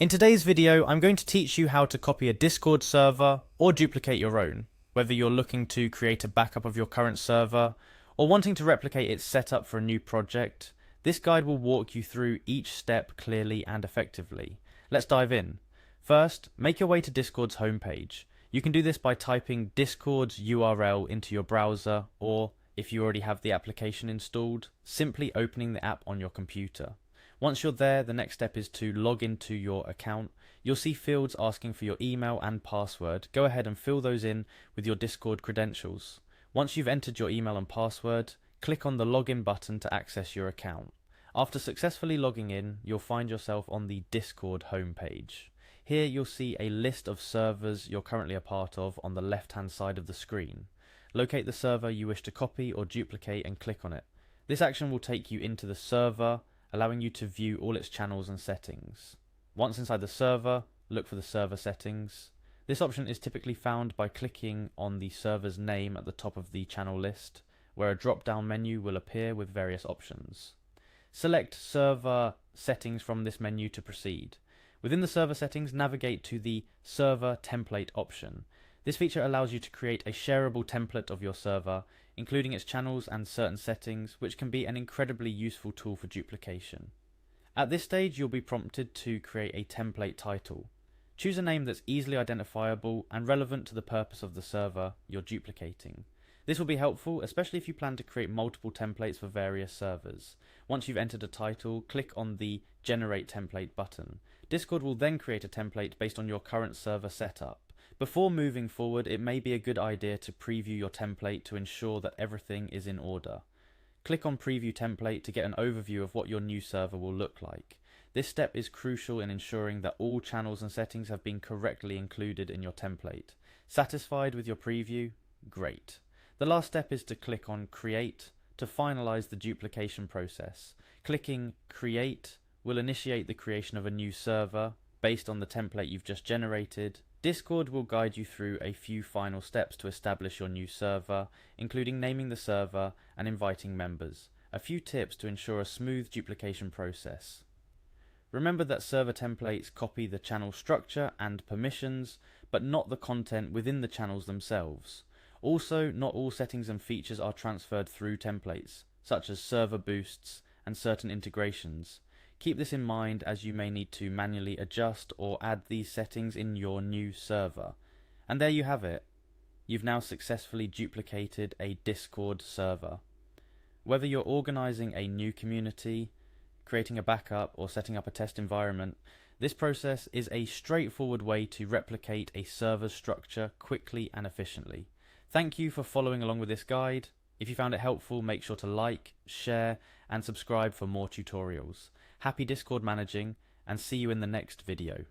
In today's video, I'm going to teach you how to copy a Discord server or duplicate your own, whether you're looking to create a backup of your current server or wanting to replicate its setup for a new project. This guide will walk you through each step clearly and effectively. Let's dive in. First, make your way to Discord's homepage. You can do this by typing Discord's URL into your browser, or if you already have the application installed, simply opening the app on your computer. Once you're there, the next step is to log into your account. You'll see fields asking for your email and password. Go ahead and fill those in with your Discord credentials. Once you've entered your email and password, click on the login button to access your account. After successfully logging in, you'll find yourself on the Discord homepage. Here you'll see a list of servers you're currently a part of on the left-hand side of the screen. Locate the server you wish to copy or duplicate and click on it. This action will take you into the server, allowing you to view all its channels and settings. Once inside the server, look for the server settings. This option is typically found by clicking on the server's name at the top of the channel list, where a drop-down menu will appear with various options. Select Server Settings from this menu to proceed. Within the server settings, navigate to the Server Template option. This feature allows you to create a shareable template of your server, including its channels and certain settings, which can be an incredibly useful tool for duplication. At this stage, you'll be prompted to create a template title. Choose a name that's easily identifiable and relevant to the purpose of the server you're duplicating. This will be helpful, especially if you plan to create multiple templates for various servers. Once you've entered a title, click on the Generate Template button. Discord will then create a template based on your current server setup. Before moving forward, it may be a good idea to preview your template to ensure that everything is in order. Click on Preview Template to get an overview of what your new server will look like. This step is crucial in ensuring that all channels and settings have been correctly included in your template. Satisfied with your preview? Great. The last step is to click on Create to finalize the duplication process. Clicking Create will initiate the creation of a new server based on the template you've just generated. Discord will guide you through a few final steps to establish your new server, including naming the server and inviting members. A few tips to ensure a smooth duplication process. Remember that server templates copy the channel structure and permissions, but not the content within the channels themselves. Also, not all settings and features are transferred through templates, such as server boosts and certain integrations. Keep this in mind as you may need to manually adjust or add these settings in your new server. And there you have it. You've now successfully duplicated a Discord server. Whether you're organizing a new community, creating a backup, or setting up a test environment, this process is a straightforward way to replicate a server's structure quickly and efficiently. Thank you for following along with this guide. If you found it helpful, make sure to like, share, and subscribe for more tutorials. Happy Discord managing, and see you in the next video.